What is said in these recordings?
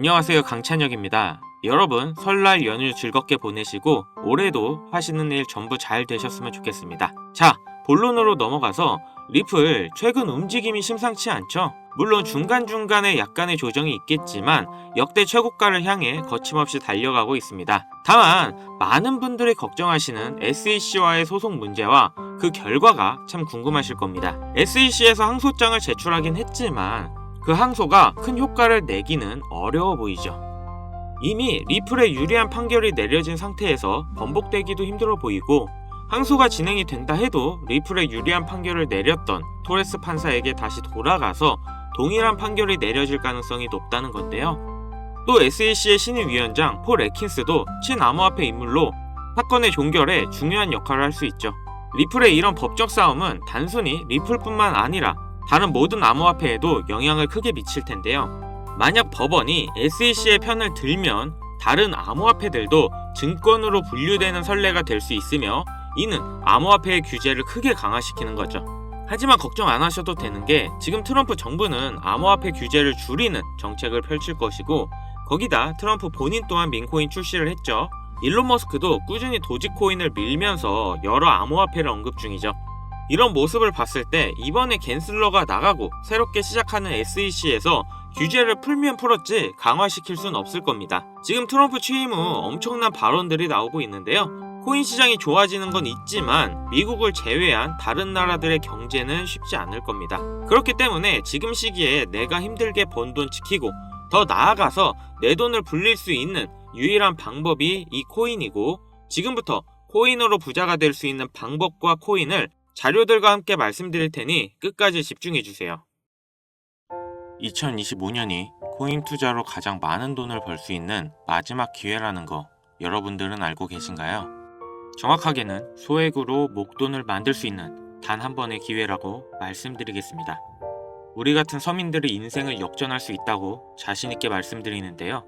안녕하세요, 강찬혁입니다. 여러분, 설날 연휴 즐겁게 보내시고 올해도 하시는 일 전부 잘 되셨으면 좋겠습니다. 자, 본론으로 넘어가서 리플 최근 움직임이 심상치 않죠? 물론 중간중간에 약간의 조정이 있겠지만 역대 최고가를 향해 거침없이 달려가고 있습니다. 다만 많은 분들이 걱정하시는 SEC와의 소송 문제와 그 결과가 참 궁금하실 겁니다. SEC에서 항소장을 제출하긴 했지만 그 항소가 큰 효과를 내기는 어려워 보이죠. 이미 리플에 유리한 판결이 내려진 상태에서 번복되기도 힘들어 보이고, 항소가 진행이 된다 해도 리플에 유리한 판결을 내렸던 토레스 판사에게 다시 돌아가서 동일한 판결이 내려질 가능성이 높다는 건데요. 또 SEC의 신임 위원장 폴 애킨스도 친암호화폐 인물로 사건의 종결에 중요한 역할을 할 수 있죠. 리플의 이런 법적 싸움은 단순히 리플뿐만 아니라 다른 모든 암호화폐에도 영향을 크게 미칠 텐데요. 만약 법원이 SEC의 편을 들면 다른 암호화폐들도 증권으로 분류되는 선례가 될 수 있으며, 이는 암호화폐의 규제를 크게 강화시키는 거죠. 하지만 걱정 안 하셔도 되는 게, 지금 트럼프 정부는 암호화폐 규제를 줄이는 정책을 펼칠 것이고, 거기다 트럼프 본인 또한 민코인 출시를 했죠. 일론 머스크도 꾸준히 도지코인을 밀면서 여러 암호화폐를 언급 중이죠. 이런 모습을 봤을 때 이번에 갠슬러가 나가고 새롭게 시작하는 SEC에서 규제를 풀면 풀었지 강화시킬 순 없을 겁니다. 지금 트럼프 취임 후 엄청난 발언들이 나오고 있는데요. 코인 시장이 좋아지는 건 있지만 미국을 제외한 다른 나라들의 경제는 쉽지 않을 겁니다. 그렇기 때문에 지금 시기에 내가 힘들게 번 돈 지키고 더 나아가서 내 돈을 불릴 수 있는 유일한 방법이 이 코인이고, 지금부터 코인으로 부자가 될 수 있는 방법과 코인을 자료들과 함께 말씀드릴 테니 끝까지 집중해주세요. 2025년이 코인 투자로 가장 많은 돈을 벌 수 있는 마지막 기회라는 거 여러분들은 알고 계신가요? 정확하게는 소액으로 목돈을 만들 수 있는 단 한 번의 기회라고 말씀드리겠습니다. 우리 같은 서민들의 인생을 역전할 수 있다고 자신있게 말씀드리는데요.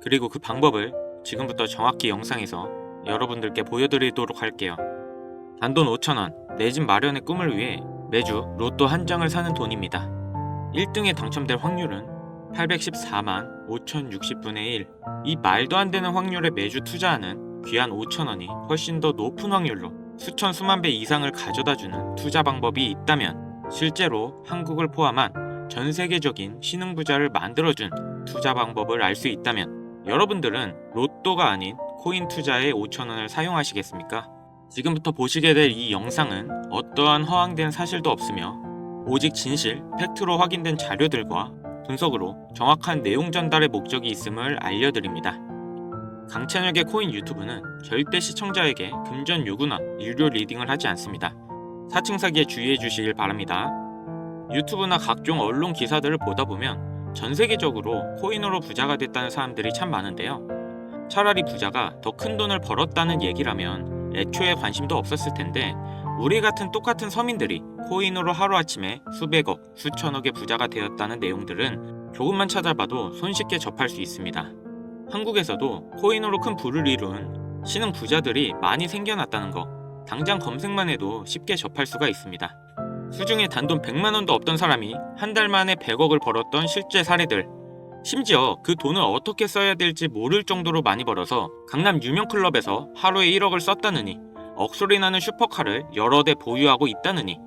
그리고 그 방법을 지금부터 정확히 영상에서 여러분들께 보여드리도록 할게요. 단돈 5,000원, 내 집 마련의 꿈을 위해 매주 로또 한 장을 사는 돈입니다. 1등에 당첨될 확률은 814만 5060분의 1. 이 말도 안 되는 확률에 매주 투자하는 귀한 5,000원이 훨씬 더 높은 확률로 수천 수만 배 이상을 가져다주는 투자 방법이 있다면, 실제로 한국을 포함한 전 세계적인 신흥부자를 만들어준 투자 방법을 알 수 있다면 여러분들은 로또가 아닌 코인 투자에 5,000원을 사용하시겠습니까? 지금부터 보시게 될 이 영상은 어떠한 허황된 사실도 없으며 오직 진실, 팩트로 확인된 자료들과 분석으로 정확한 내용 전달의 목적이 있음을 알려드립니다. 강찬혁의 코인 유튜브는 절대 시청자에게 금전 요구나 유료 리딩을 하지 않습니다. 사칭 사기에 주의해 주시길 바랍니다. 유튜브나 각종 언론 기사들을 보다 보면 전 세계적으로 코인으로 부자가 됐다는 사람들이 참 많은데요. 차라리 부자가 더 큰 돈을 벌었다는 얘기라면 애초에 관심도 없었을 텐데, 우리 같은 똑같은 서민들이 코인으로 하루아침에 수백억, 수천억의 부자가 되었다는 내용들은 조금만 찾아봐도 손쉽게 접할 수 있습니다. 한국에서도 코인으로 큰 부를 이룬 신흥 부자들이 많이 생겨났다는 거 당장 검색만 해도 쉽게 접할 수가 있습니다. 수중에 단돈 100만원도 없던 사람이 한 달 만에 100억을 벌었던 실제 사례들, 심지어 그 돈을 어떻게 써야 될지 모를 정도로 많이 벌어서 강남 유명 클럽에서 하루에 1억을 썼다느니, 억소리 나는 슈퍼카를 여러 대 보유하고 있다느니,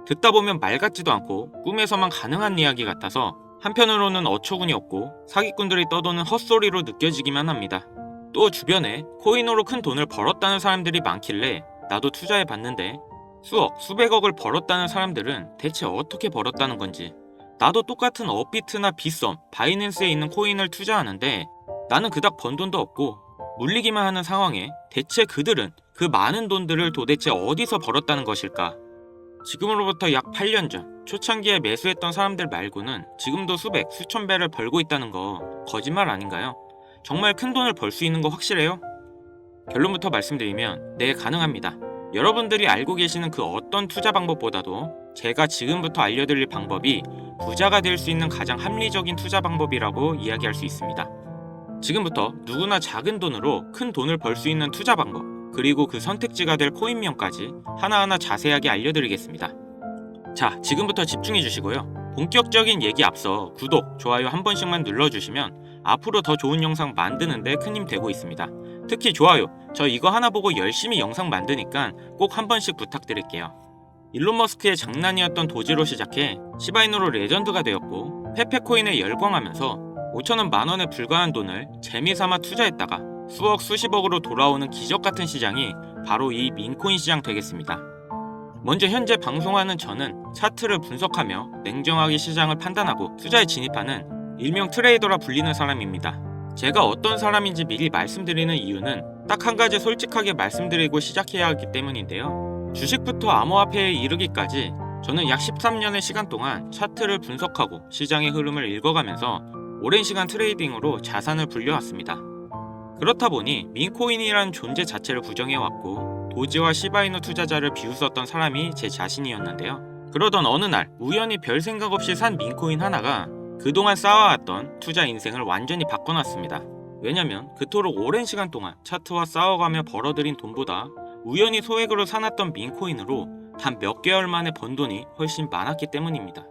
듣다 보면 말 같지도 않고 꿈에서만 가능한 이야기 같아서 한편으로는 어처구니 없고 사기꾼들이 떠도는 헛소리로 느껴지기만 합니다. 또 주변에 코인으로 큰 돈을 벌었다는 사람들이 많길래 나도 투자해봤는데, 수억, 수백억을 벌었다는 사람들은 대체 어떻게 벌었다는 건지, 나도 똑같은 업비트나 빗썸, 바이낸스에 있는 코인을 투자하는데 나는 그닥 번 돈도 없고 물리기만 하는 상황에 대체 그들은 그 많은 돈들을 도대체 어디서 벌었다는 것일까? 지금으로부터 약 8년 전 초창기에 매수했던 사람들 말고는 지금도 수백, 수천 배를 벌고 있다는 거 거짓말 아닌가요? 정말 큰 돈을 벌 수 있는 거 확실해요? 결론부터 말씀드리면 네, 가능합니다. 여러분들이 알고 계시는 그 어떤 투자 방법보다도 제가 지금부터 알려드릴 방법이 부자가 될 수 있는 가장 합리적인 투자 방법이라고 이야기할 수 있습니다. 지금부터 누구나 작은 돈으로 큰 돈을 벌 수 있는 투자 방법, 그리고 그 선택지가 될 코인명까지 하나하나 자세하게 알려드리겠습니다. 자, 지금부터 집중해 주시고요. 본격적인 얘기 앞서 구독, 좋아요 한 번씩만 눌러주시면 앞으로 더 좋은 영상 만드는데 큰 힘 되고 있습니다. 특히 좋아요, 저 이거 하나 보고 열심히 영상 만드니까 꼭 한 번씩 부탁드릴게요. 일론 머스크의 장난이었던 도지로 시작해 시바이누로 레전드가 되었고 페페코인에 열광하면서 5천원 만원에 불과한 돈을 재미삼아 투자했다가 수억 수십억으로 돌아오는 기적같은 시장이 바로 이 민코인 시장 되겠습니다. 먼저 현재 방송하는 저는 차트를 분석하며 냉정하게 시장을 판단하고 투자에 진입하는 일명 트레이더라 불리는 사람입니다. 제가 어떤 사람인지 미리 말씀드리는 이유는 딱 한 가지 솔직하게 말씀드리고 시작해야 하기 때문인데요. 주식부터 암호화폐에 이르기까지 저는 약 13년의 시간 동안 차트를 분석하고 시장의 흐름을 읽어가면서 오랜 시간 트레이딩으로 자산을 불려왔습니다. 그렇다 보니 민코인이라는 존재 자체를 부정해왔고 도지와 시바이누 투자자를 비웃었던 사람이 제 자신이었는데요. 그러던 어느 날 우연히 별 생각 없이 산 민코인 하나가 그동안 쌓아왔던 투자 인생을 완전히 바꿔놨습니다. 왜냐면 그토록 오랜 시간 동안 차트와 싸워가며 벌어들인 돈보다 우연히 소액으로 사놨던 민코인으로 단 몇 개월 만에 번 돈이 훨씬 많았기 때문입니다.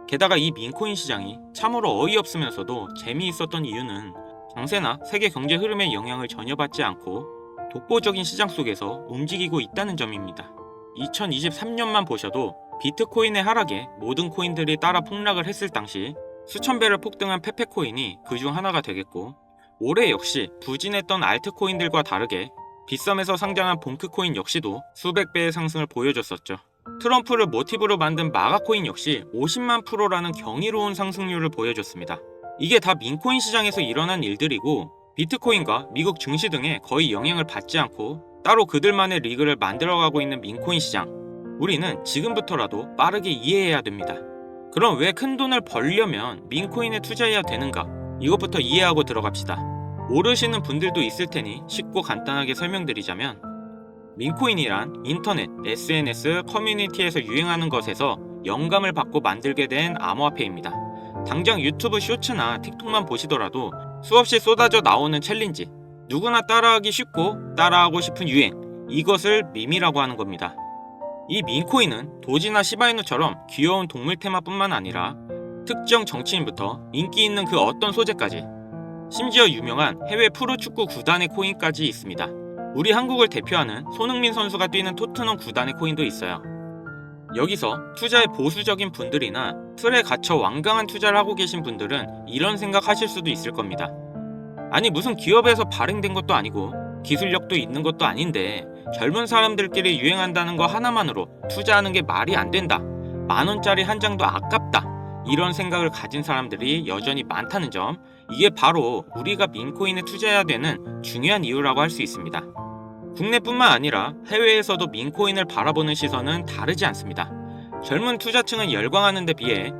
게다가 이 민코인 시장이 참으로 어이없으면서도 재미있었던 이유는 장세나 세계 경제 흐름의 영향을 전혀 받지 않고 독보적인 시장 속에서 움직이고 있다는 점입니다. 2023년만 보셔도 비트코인의 하락에 모든 코인들이 따라 폭락을 했을 당시 수천 배를 폭등한 페페코인이 그중 하나가 되겠고, 올해 역시 부진했던 알트코인들과 다르게 빗썸에서 상장한 봉크코인 역시도 수백 배의 상승을 보여줬었죠. 트럼프를 모티브로 만든 마가코인 역시 50만 프로라는 경이로운 상승률을 보여줬습니다. 이게 다 민코인 시장에서 일어난 일들이고 비트코인과 미국 증시 등에 거의 영향을 받지 않고 따로 그들만의 리그를 만들어가고 있는 민코인 시장, 우리는 지금부터라도 빠르게 이해해야 됩니다. 그럼 왜 큰 돈을 벌려면 민코인에 투자해야 되는가? 이것부터 이해하고 들어갑시다. 모르시는 분들도 있을 테니 쉽고 간단하게 설명드리자면, 민코인이란 인터넷, SNS, 커뮤니티에서 유행하는 것에서 영감을 받고 만들게 된 암호화폐입니다. 당장 유튜브 쇼츠나 틱톡만 보시더라도 수없이 쏟아져 나오는 챌린지, 누구나 따라하기 쉽고 따라하고 싶은 유행, 이것을 밈이라고 하는 겁니다. 이 민코인은 도지나 시바이누처럼 귀여운 동물 테마뿐만 아니라 특정 정치인부터 인기 있는 그 어떤 소재까지, 심지어 유명한 해외 프로축구 구단의 코인까지 있습니다. 우리 한국을 대표하는 손흥민 선수가 뛰는 토트넘 구단의 코인도 있어요. 여기서 투자에 보수적인 분들이나 틀에 갇혀 완강한 투자를 하고 계신 분들은 이런 생각하실 수도 있을 겁니다. 아니, 무슨 기업에서 발행된 것도 아니고 기술력도 있는 것도 아닌데 젊은 사람들끼리 유행한다는 거 하나만으로 투자하는 게 말이 안 된다, 10,000원짜리 한 장도 아깝다, 이런 생각을 가진 사람들이 여전히 많다는 점, 이게 바로 우리가 민코인에 투자해야 되는 중요한 이유라고 할 수 있습니다. 국내뿐만 아니라 해외에서도 민코인을 바라보는 시선은 다르지 않습니다. 젊은 투자층은 열광하는 데 비해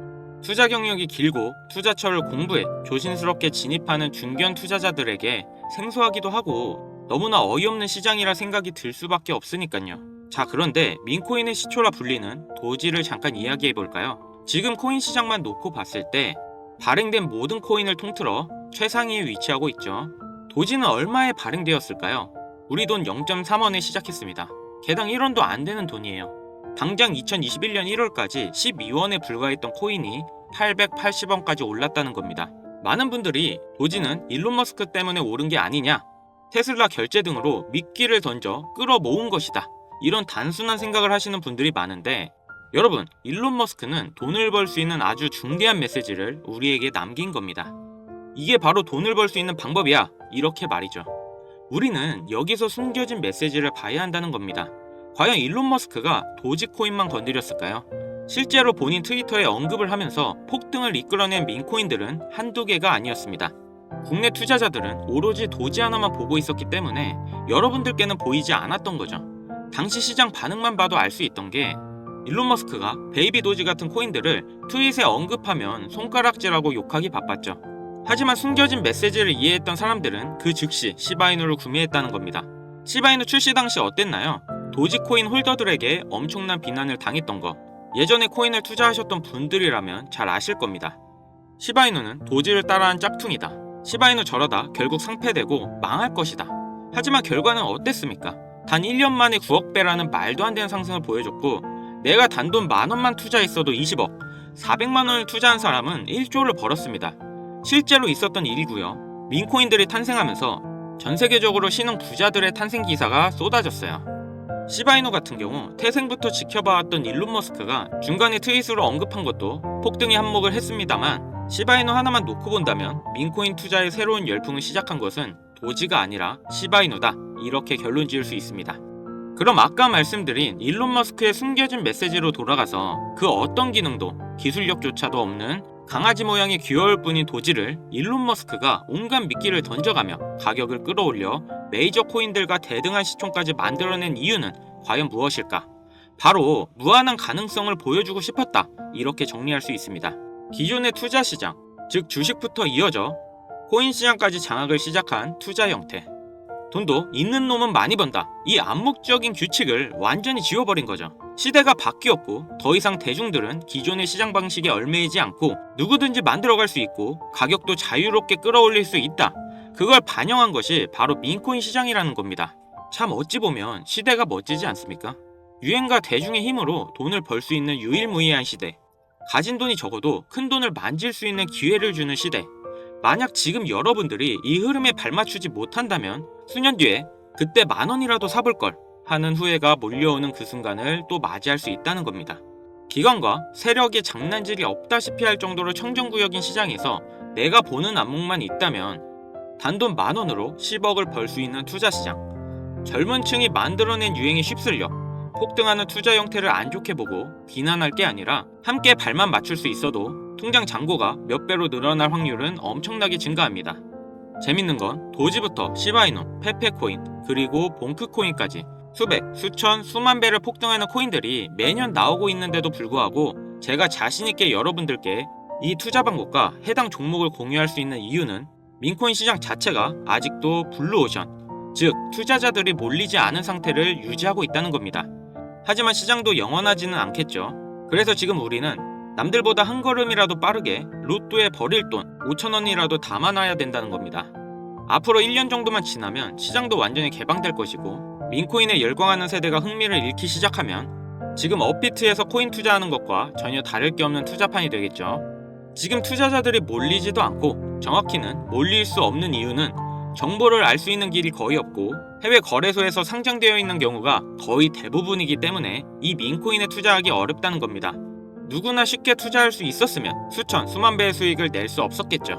투자 경력이 길고 투자처를 공부해 조심스럽게 진입하는 중견 투자자들에게 생소하기도 하고 너무나 어이없는 시장이라 생각이 들 수밖에 없으니까요. 자, 그런데 민코인의 시초라 불리는 도지를 잠깐 이야기해볼까요? 지금 코인 시장만 놓고 봤을 때 발행된 모든 코인을 통틀어 최상위에 위치하고 있죠. 도지는 얼마에 발행되었을까요? 우리 돈 0.3원에 시작했습니다. 개당 1원도 안 되는 돈이에요. 당장 2021년 1월까지 12원에 불과했던 코인이 880원까지 올랐다는 겁니다. 많은 분들이 도지는 일론 머스크 때문에 오른 게 아니냐, 테슬라 결제 등으로 미끼를 던져 끌어모은 것이다, 이런 단순한 생각을 하시는 분들이 많은데, 여러분, 일론 머스크는 돈을 벌 수 있는 아주 중대한 메시지를 우리에게 남긴 겁니다. 이게 바로 돈을 벌 수 있는 방법이야, 이렇게 말이죠. 우리는 여기서 숨겨진 메시지를 봐야 한다는 겁니다. 과연 일론 머스크가 도지코인만 건드렸을까요? 실제로 본인 트위터에 언급을 하면서 폭등을 이끌어낸 민코인들은 한두 개가 아니었습니다. 국내 투자자들은 오로지 도지 하나만 보고 있었기 때문에 여러분들께는 보이지 않았던 거죠. 당시 시장 반응만 봐도 알 수 있던 게, 일론 머스크가 베이비 도지 같은 코인들을 트윗에 언급하면 손가락질하고 욕하기 바빴죠. 하지만 숨겨진 메시지를 이해했던 사람들은 그 즉시 시바이누를 구매했다는 겁니다. 시바이누 출시 당시 어땠나요? 도지코인 홀더들에게 엄청난 비난을 당했던 거, 예전에 코인을 투자하셨던 분들이라면 잘 아실 겁니다. 시바이누는 도지를 따라한 짝퉁이다, 시바이누 저러다 결국 상폐되고 망할 것이다. 하지만 결과는 어땠습니까? 단 1년 만에 9억 배라는 말도 안 되는 상승을 보여줬고, 내가 단돈 10,000원만 투자했어도 20억, 400만 원을 투자한 사람은 1조를 벌었습니다. 실제로 있었던 일이고요. 민코인들이 탄생하면서 전 세계적으로 신흥 부자들의 탄생 기사가 쏟아졌어요. 시바이누 같은 경우 태생부터 지켜봐왔던 일론 머스크가 중간에 트윗으로 언급한 것도 폭등에 한몫을 했습니다만, 시바이누 하나만 놓고 본다면 민코인 투자의 새로운 열풍을 시작한 것은 도지가 아니라 시바이누다, 이렇게 결론 지을 수 있습니다. 그럼 아까 말씀드린 일론 머스크의 숨겨진 메시지로 돌아가서 그 어떤 기능도 기술력조차도 없는 강아지 모양의 귀여울 뿐인 도지를 일론 머스크가 온갖 미끼를 던져가며 가격을 끌어올려 메이저 코인들과 대등한 시총까지 만들어낸 이유는 과연 무엇일까? 바로 무한한 가능성을 보여주고 싶었다, 이렇게 정리할 수 있습니다. 기존의 투자 시장, 즉 주식부터 이어져 코인 시장까지 장악을 시작한 투자 형태. 돈도 있는 놈은 많이 번다, 이 암묵적인 규칙을 완전히 지워버린 거죠. 시대가 바뀌었고 더 이상 대중들은 기존의 시장 방식에 얽매이지 않고 누구든지 만들어갈 수 있고 가격도 자유롭게 끌어올릴 수 있다. 그걸 반영한 것이 바로 민코인 시장이라는 겁니다. 참 어찌 보면 시대가 멋지지 않습니까? 유행과 대중의 힘으로 돈을 벌 수 있는 유일무이한 시대. 가진 돈이 적어도 큰 돈을 만질 수 있는 기회를 주는 시대. 만약 지금 여러분들이 이 흐름에 발맞추지 못한다면 수년 뒤에 그때 10,000원이라도 사볼걸 하는 후회가 몰려오는 그 순간을 또 맞이할 수 있다는 겁니다. 기관과 세력의 장난질이 없다시피 할 정도로 청정구역인 시장에서 내가 보는 안목만 있다면 단돈 10,000원으로 10억을 벌 수 있는 투자시장. 젊은 층이 만들어낸 유행에 휩쓸려 폭등하는 투자 형태를 안 좋게 보고 비난할 게 아니라 함께 발만 맞출 수 있어도 통장 잔고가 몇 배로 늘어날 확률은 엄청나게 증가합니다. 재밌는 건 도지부터 시바이누, 페페코인, 그리고 봉크코인까지 수백, 수천, 수만 배를 폭등하는 코인들이 매년 나오고 있는데도 불구하고 제가 자신있게 여러분들께 이 투자 방법과 해당 종목을 공유할 수 있는 이유는 민코인 시장 자체가 아직도 블루오션, 즉 투자자들이 몰리지 않은 상태를 유지하고 있다는 겁니다. 하지만 시장도 영원하지는 않겠죠. 그래서 지금 우리는 남들보다 한 걸음이라도 빠르게 로또에 버릴 돈 5,000원이라도 담아놔야 된다는 겁니다. 앞으로 1년 정도만 지나면 시장도 완전히 개방될 것이고 민코인에 열광하는 세대가 흥미를 잃기 시작하면 지금 업비트에서 코인 투자하는 것과 전혀 다를 게 없는 투자판이 되겠죠. 지금 투자자들이 몰리지도 않고 정확히는 몰릴 수 없는 이유는 정보를 알 수 있는 길이 거의 없고 해외 거래소에서 상장되어 있는 경우가 거의 대부분이기 때문에 이 민코인에 투자하기 어렵다는 겁니다. 누구나 쉽게 투자할 수 있었으면 수천, 수만 배의 수익을 낼 수 없었겠죠.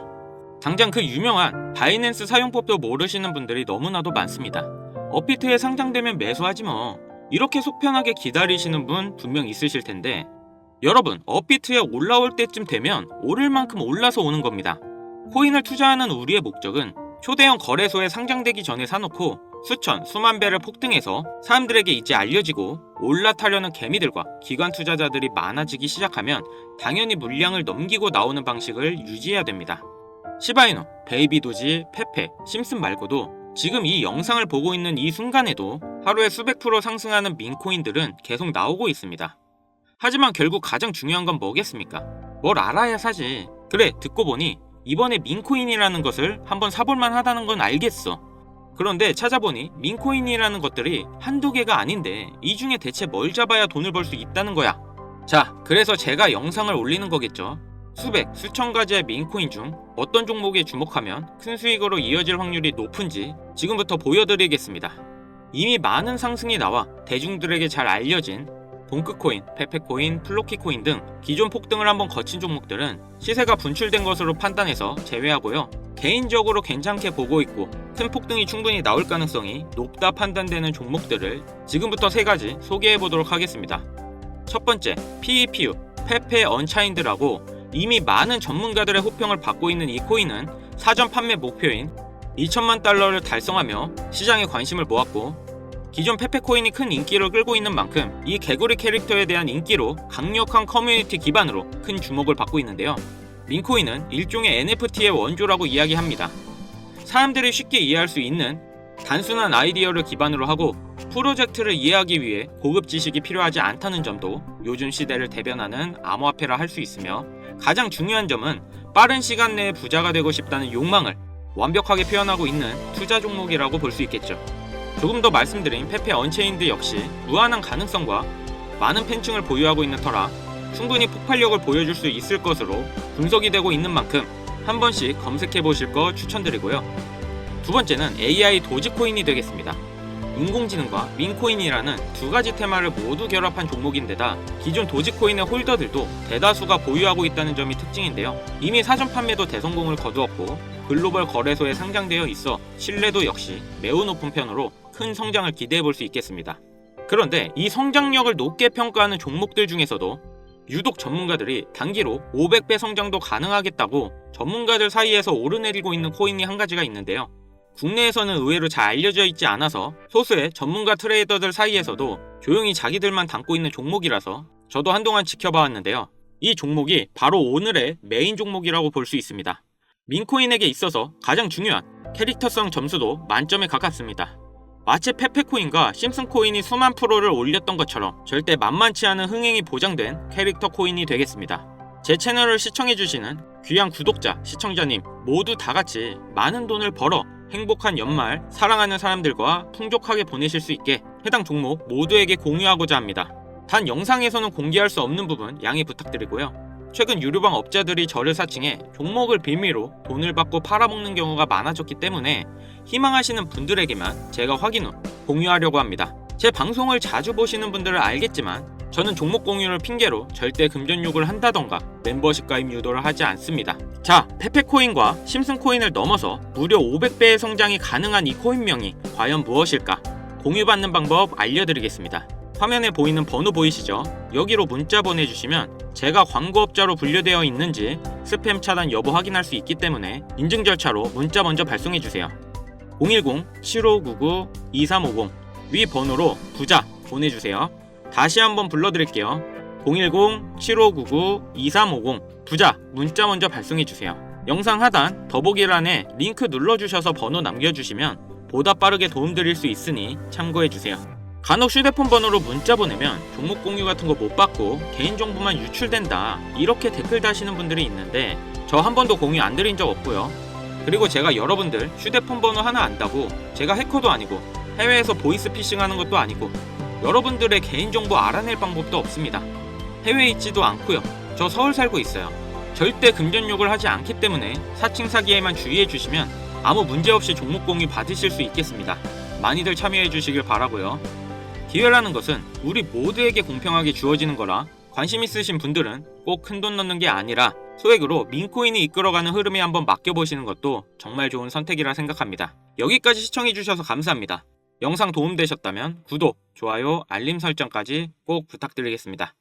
당장 그 유명한 바이낸스 사용법도 모르시는 분들이 너무나도 많습니다. 업비트에 상장되면 매수하지 뭐, 이렇게 속편하게 기다리시는 분 분명 있으실 텐데, 여러분, 업비트에 올라올 때쯤 되면 오를 만큼 올라서 오는 겁니다. 코인을 투자하는 우리의 목적은 초대형 거래소에 상장되기 전에 사놓고 수천, 수만 배를 폭등해서 사람들에게 이제 알려지고 올라타려는 개미들과 기관 투자자들이 많아지기 시작하면 당연히 물량을 넘기고 나오는 방식을 유지해야 됩니다. 시바이누, 베이비도지, 페페, 심슨 말고도 지금 이 영상을 보고 있는 이 순간에도 하루에 수백 프로 상승하는 민코인들은 계속 나오고 있습니다. 하지만 결국 가장 중요한 건 뭐겠습니까? 뭘 알아야 사지. 그래, 듣고 보니 이번에 민코인이라는 것을 한번 사볼만 하다는 건 알겠어. 그런데 찾아보니 민코인이라는 것들이 한두 개가 아닌데 이 중에 대체 뭘 잡아야 돈을 벌 수 있다는 거야. 자, 그래서 제가 영상을 올리는 거겠죠. 수백, 수천 가지의 민코인 중 어떤 종목에 주목하면 큰 수익으로 이어질 확률이 높은지 지금부터 보여드리겠습니다. 이미 많은 상승이 나와 대중들에게 잘 알려진 봉크코인, 페페코인, 플로키코인 등 기존 폭등을 한번 거친 종목들은 시세가 분출된 것으로 판단해서 제외하고요. 개인적으로 괜찮게 보고 있고 큰 폭등이 충분히 나올 가능성이 높다 판단되는 종목들을 지금부터 3가지 소개해보도록 하겠습니다. 첫 번째, PEPU, 페페 언차인드라고 이미 많은 전문가들의 호평을 받고 있는 이 코인은 사전 판매 목표인 2천만 달러를 달성하며 시장에 관심을 모았고, 기존 페페코인이 큰 인기를 끌고 있는 만큼 이 개구리 캐릭터에 대한 인기로 강력한 커뮤니티 기반으로 큰 주목을 받고 있는데요. 민코인은 일종의 NFT의 원조라고 이야기합니다. 사람들이 쉽게 이해할 수 있는 단순한 아이디어를 기반으로 하고 프로젝트를 이해하기 위해 고급 지식이 필요하지 않다는 점도 요즘 시대를 대변하는 암호화폐라 할 수 있으며, 가장 중요한 점은 빠른 시간 내에 부자가 되고 싶다는 욕망을 완벽하게 표현하고 있는 투자 종목이라고 볼 수 있겠죠. 조금 더 말씀드린 페페 언체인드 역시 무한한 가능성과 많은 팬층을 보유하고 있는 터라 충분히 폭발력을 보여줄 수 있을 것으로 분석이 되고 있는 만큼 한 번씩 검색해 보실 거 추천드리고요. 두 번째는 AI 도지코인이 되겠습니다. 인공지능과 민코인이라는 두 가지 테마를 모두 결합한 종목인데다 기존 도지코인의 홀더들도 대다수가 보유하고 있다는 점이 특징인데요. 이미 사전 판매도 대성공을 거두었고 글로벌 거래소에 상장되어 있어 신뢰도 역시 매우 높은 편으로 큰 성장을 기대해 볼 수 있겠습니다. 그런데 이 성장력을 높게 평가하는 종목들 중에서도 유독 전문가들이 단기로 500배 성장도 가능하겠다고 전문가들 사이에서 오르내리고 있는 코인이 한 가지가 있는데요. 국내에서는 의외로 잘 알려져 있지 않아서 소수의 전문가 트레이더들 사이에서도 조용히 자기들만 담고 있는 종목이라서 저도 한동안 지켜봐왔는데요. 이 종목이 바로 오늘의 메인 종목이라고 볼 수 있습니다. 민코인에게 있어서 가장 중요한 캐릭터성 점수도 만점에 가깝습니다. 마치 페페코인과 심슨코인이 수만 프로를 올렸던 것처럼 절대 만만치 않은 흥행이 보장된 캐릭터 코인이 되겠습니다. 제 채널을 시청해주시는 귀한 구독자, 시청자님 모두 다같이 많은 돈을 벌어 행복한 연말 사랑하는 사람들과 풍족하게 보내실 수 있게 해당 종목 모두에게 공유하고자 합니다. 단 영상에서는 공개할 수 없는 부분 양해 부탁드리고요. 최근 유료방 업자들이 저를 사칭해 종목을 빌미로 돈을 받고 팔아먹는 경우가 많아졌기 때문에 희망하시는 분들에게만 제가 확인 후 공유하려고 합니다. 제 방송을 자주 보시는 분들은 알겠지만 저는 종목 공유를 핑계로 절대 금전 욕을 한다던가 멤버십 가입 유도를 하지 않습니다. 자, 페페코인과 심슨코인을 넘어서 무려 500배의 성장이 가능한 이 코인명이 과연 무엇일까? 공유받는 방법 알려드리겠습니다. 화면에 보이는 번호 보이시죠? 여기로 문자 보내주시면 제가 광고업자로 분류되어 있는지 스팸 차단 여부 확인할 수 있기 때문에 인증 절차로 문자 먼저 발송해주세요. 010-7599-2350 위 번호로 부자 보내주세요. 다시 한번 불러드릴게요. 010-7599-2350 부자 문자 먼저 발송해주세요. 영상 하단 더보기란에 링크 눌러주셔서 번호 남겨주시면 보다 빠르게 도움드릴 수 있으니 참고해주세요. 간혹 휴대폰 번호로 문자 보내면 종목 공유 같은 거 못 받고 개인정보만 유출된다 이렇게 댓글 다시는 분들이 있는데 저 한 번도 공유 안 드린 적 없고요. 그리고 제가 여러분들 휴대폰 번호 하나 안다고 제가 해커도 아니고 해외에서 보이스피싱 하는 것도 아니고 여러분들의 개인정보 알아낼 방법도 없습니다. 해외에 있지도 않고요. 저 서울 살고 있어요. 절대 금전욕을 하지 않기 때문에 사칭 사기에만 주의해 주시면 아무 문제없이 종목 공유 받으실 수 있겠습니다. 많이들 참여해 주시길 바라고요. 기회라는 것은 우리 모두에게 공평하게 주어지는 거라 관심 있으신 분들은 꼭 큰돈 넣는 게 아니라 소액으로 민코인이 이끌어가는 흐름에 한번 맡겨보시는 것도 정말 좋은 선택이라 생각합니다. 여기까지 시청해 주셔서 감사합니다. 영상 도움되셨다면 구독, 좋아요, 알림 설정까지 꼭 부탁드리겠습니다.